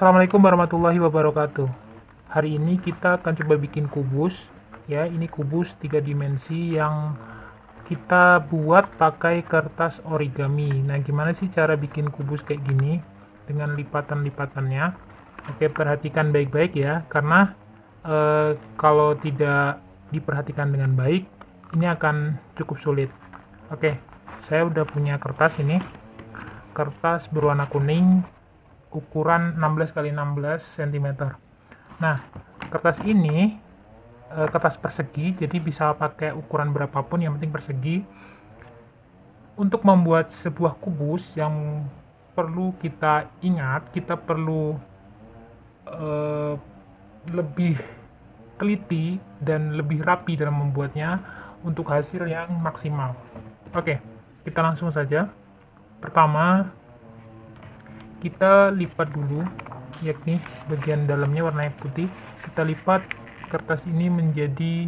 Assalamualaikum warahmatullahi wabarakatuh. Hari ini kita akan coba bikin kubus. Ya, ini kubus 3 dimensi yang kita buat pakai kertas origami. Nah, gimana sih cara bikin kubus kayak gini dengan lipatan-lipatannya? Oke, perhatikan baik-baik ya, karena kalau tidak diperhatikan dengan baik, ini akan cukup sulit. Oke, saya udah punya kertas ini. Kertas berwarna kuning, ukuran 16 kali 16 cm. Nah, kertas ini kertas persegi, jadi bisa pakai ukuran berapapun, yang penting persegi. Untuk membuat sebuah kubus yang perlu kita ingat, kita perlu lebih teliti dan lebih rapi dalam membuatnya untuk hasil yang maksimal. Oke, kita langsung saja. Pertama, kita lipat dulu, yakni bagian dalamnya warna putih. Kita lipat kertas ini menjadi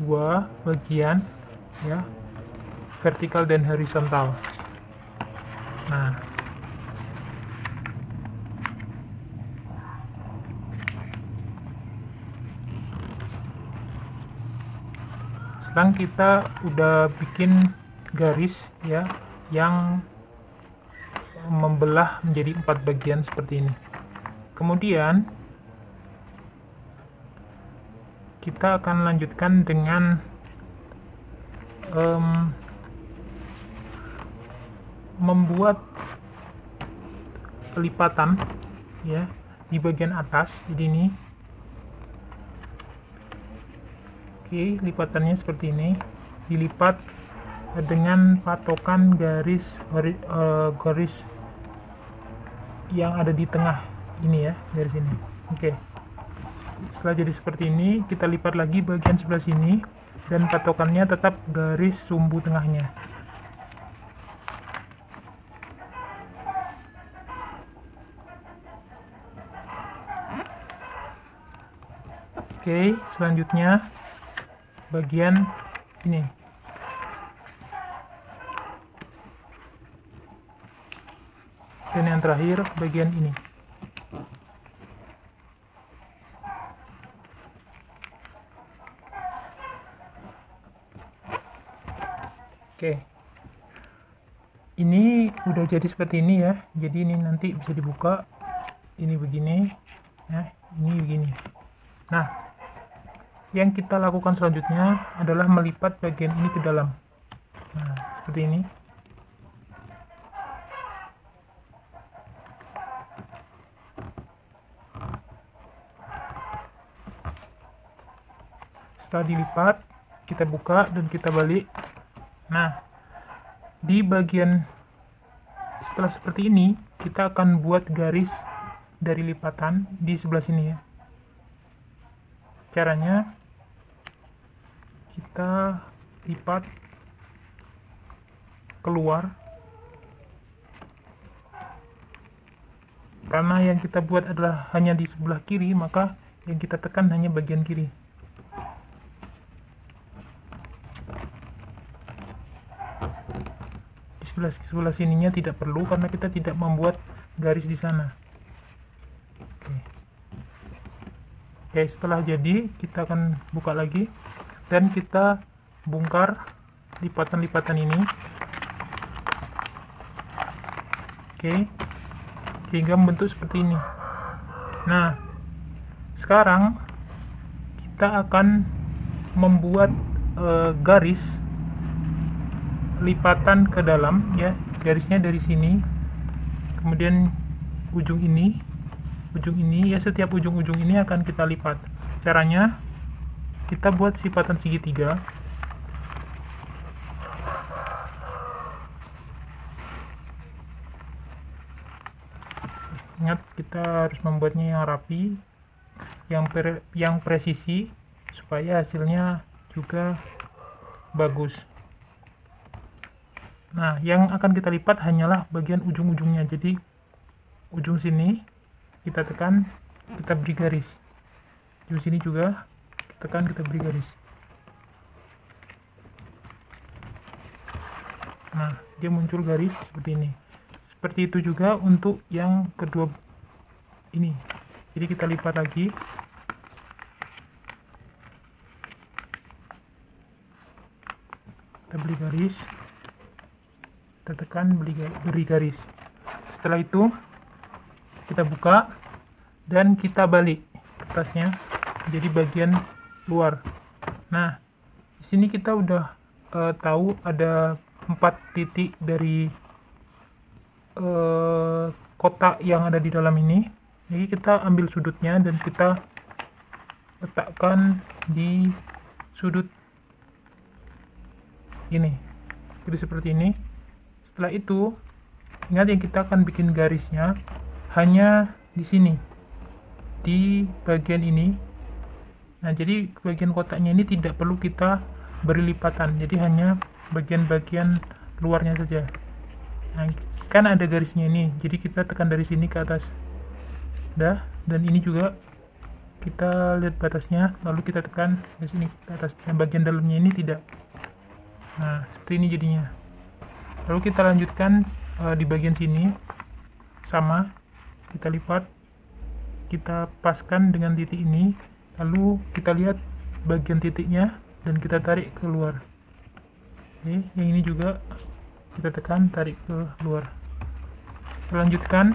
2 bagian, ya, vertikal dan horizontal. Nah, sekarang kita udah bikin garis, ya, yang membelah menjadi 4 bagian seperti ini. Kemudian kita akan lanjutkan dengan membuat lipatan, ya, di bagian atas. Jadi ini, oke, lipatannya seperti ini, dilipat dengan patokan garis yang ada di tengah ini, ya, dari sini. Oke, setelah jadi seperti ini, kita lipat lagi bagian sebelah sini dan patokannya tetap garis sumbu tengahnya. Oke, selanjutnya bagian ini. Dan yang terakhir bagian ini. Oke, ini udah jadi seperti ini, ya. Jadi ini nanti bisa dibuka, ini begini, ya, ini begini. Nah, yang kita lakukan selanjutnya adalah melipat bagian ini ke dalam. Nah, seperti ini. Setelah dilipat, kita buka dan kita balik. Nah, di bagian setelah seperti ini, kita akan buat garis dari lipatan di sebelah sini, ya. Caranya, kita lipat keluar, karena yang kita buat adalah hanya di sebelah kiri, maka yang kita tekan hanya bagian kiri. Sebelah sininya tidak perlu karena kita tidak membuat garis di sana. Oke, setelah jadi kita akan buka lagi dan kita bongkar lipatan-lipatan ini. Oke, hingga membentuk seperti ini. Nah, sekarang kita akan membuat garis lipatan ke dalam, ya. Garisnya dari sini, kemudian ujung ini, ya, setiap ujung-ujung ini akan kita lipat. Caranya, kita buat sipatan segitiga. Ingat, kita harus membuatnya yang rapi, yang presisi, supaya hasilnya juga bagus. Nah, yang akan kita lipat hanyalah bagian ujung-ujungnya. Jadi, ujung sini kita tekan, kita beri garis. Ujung sini juga tekan, kita beri garis. Nah, dia muncul garis seperti ini. seperti itu juga untuk yang kedua ini. Jadi kita lipat lagi. Kita beri garis, kita tekan beri garis. Setelah itu kita buka dan kita balik kertasnya jadi bagian luar. Nah, di sini kita udah tahu ada 4 titik dari kotak yang ada di dalam ini. Jadi kita ambil sudutnya dan kita letakkan di sudut ini. Jadi seperti ini. Setelah itu, ingat yang kita akan bikin garisnya hanya di sini, di bagian ini. Nah, jadi bagian kotaknya ini tidak perlu kita beri lipatan, jadi hanya bagian-bagian luarnya saja. Nah, kan ada garisnya ini, jadi kita tekan dari sini ke atas. Dah, dan ini juga kita lihat batasnya, lalu kita tekan di sini ke atas. Nah, bagian dalamnya ini tidak. Nah, seperti ini jadinya. Lalu kita lanjutkan di bagian sini, sama, kita lipat, kita paskan dengan titik ini, lalu kita lihat bagian titiknya, dan kita tarik ke luar. Oke, yang ini juga kita tekan, tarik ke luar. Kita lanjutkan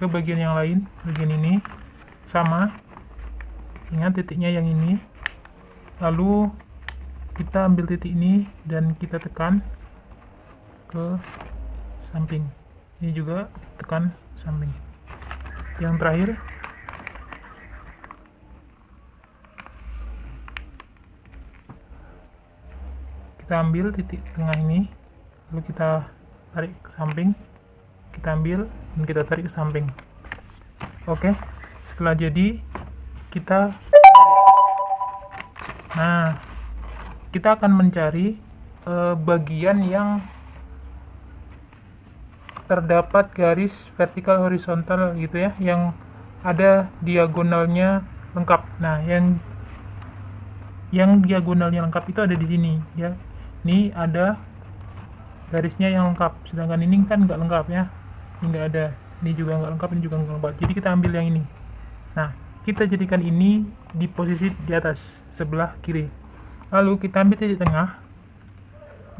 ke bagian yang lain, bagian ini, sama, ingat titiknya yang ini, lalu kita ambil titik ini dan kita tekan ke samping. Ini juga tekan samping. Yang terakhir kita ambil titik tengah ini, lalu kita tarik ke samping, kita ambil dan kita tarik ke samping. Oke, setelah jadi kita kita akan mencari bagian yang terdapat garis vertikal horizontal gitu ya, yang ada diagonalnya lengkap. Nah, yang diagonalnya lengkap itu ada di sini ya. Ini ada garisnya yang lengkap, sedangkan ini kan nggak lengkap ya. Ini nggak ada, ini juga nggak lengkap, ini juga nggak lengkap. Jadi kita ambil yang ini. Nah, kita jadikan ini di posisi di atas sebelah kiri. Lalu kita ambil titik tengah,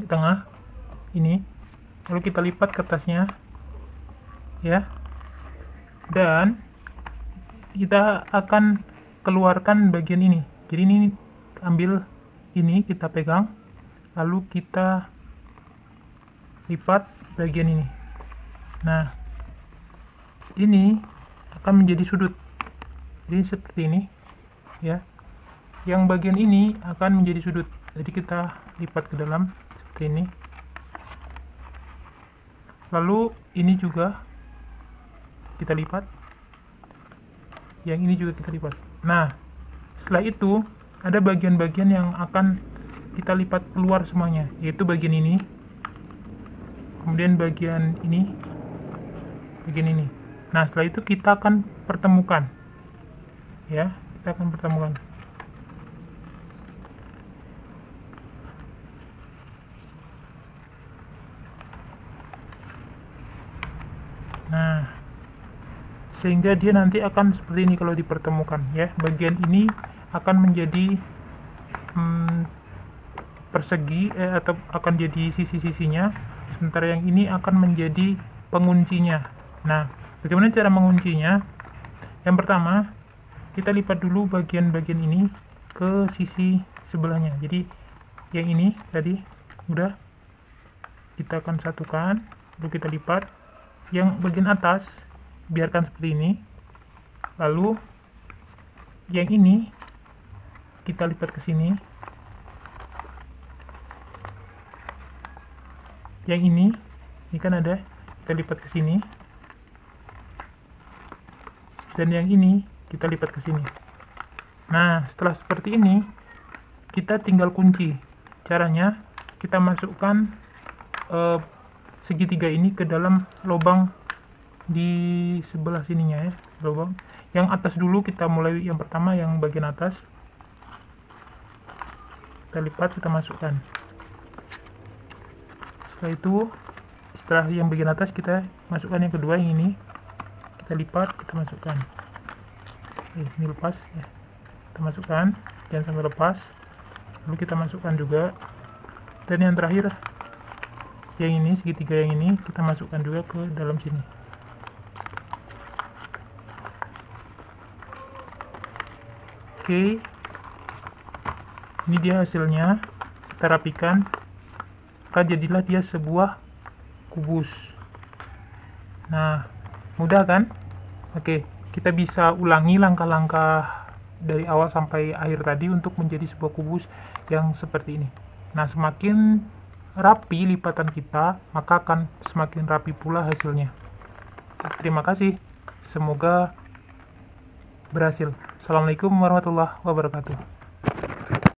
di tengah ini, lalu kita lipat kertasnya ya, dan kita akan keluarkan bagian ini. Jadi ini ambil ini, kita pegang, lalu kita lipat bagian ini. Nah, ini akan menjadi sudut. Jadi seperti ini ya. Yang bagian ini akan menjadi sudut. Jadi kita lipat ke dalam seperti ini. Lalu ini juga kita lipat. Yang ini juga kita lipat. Nah, setelah itu ada bagian-bagian yang akan kita lipat keluar semuanya, yaitu bagian ini, kemudian bagian ini, bagian ini. Nah, setelah itu kita akan pertemukan ya, kita akan pertemukan. Nah, sehingga dia nanti akan seperti ini kalau dipertemukan ya. Bagian ini akan menjadi persegi atau akan jadi sisi-sisinya, sementara yang ini akan menjadi penguncinya. Nah, bagaimana cara menguncinya? Yang pertama, kita lipat dulu bagian-bagian ini ke sisi sebelahnya. Jadi yang ini tadi udah kita akan satukan, lalu kita lipat. Yang bagian atas biarkan seperti ini, lalu yang ini kita lipat ke sini, yang ini kan ada, kita lipat ke sini, dan yang ini kita lipat ke sini. Nah, setelah seperti ini kita tinggal kunci. Caranya kita masukkan segitiga ini ke dalam lubang di sebelah sininya ya, lubang yang atas dulu. Kita mulai yang pertama, yang bagian atas kita lipat, kita masukkan. Setelah itu setelah yang bagian atas kita masukkan yang kedua, yang ini kita lipat, kita masukkan. Ini lepas ya, kita masukkan, jangan sampai lepas. Lalu kita masukkan juga, dan yang terakhir yang ini, segitiga yang ini kita masukkan juga ke dalam sini. Oke, ini dia hasilnya. Kita rapikan, maka jadilah dia sebuah kubus. Nah, mudah kan? Oke, kita bisa ulangi langkah-langkah dari awal sampai akhir tadi untuk menjadi sebuah kubus yang seperti ini. Nah, semakin rapi lipatan kita, maka akan semakin rapi pula hasilnya. Terima kasih, semoga berhasil. Assalamualaikum warahmatullahi wabarakatuh.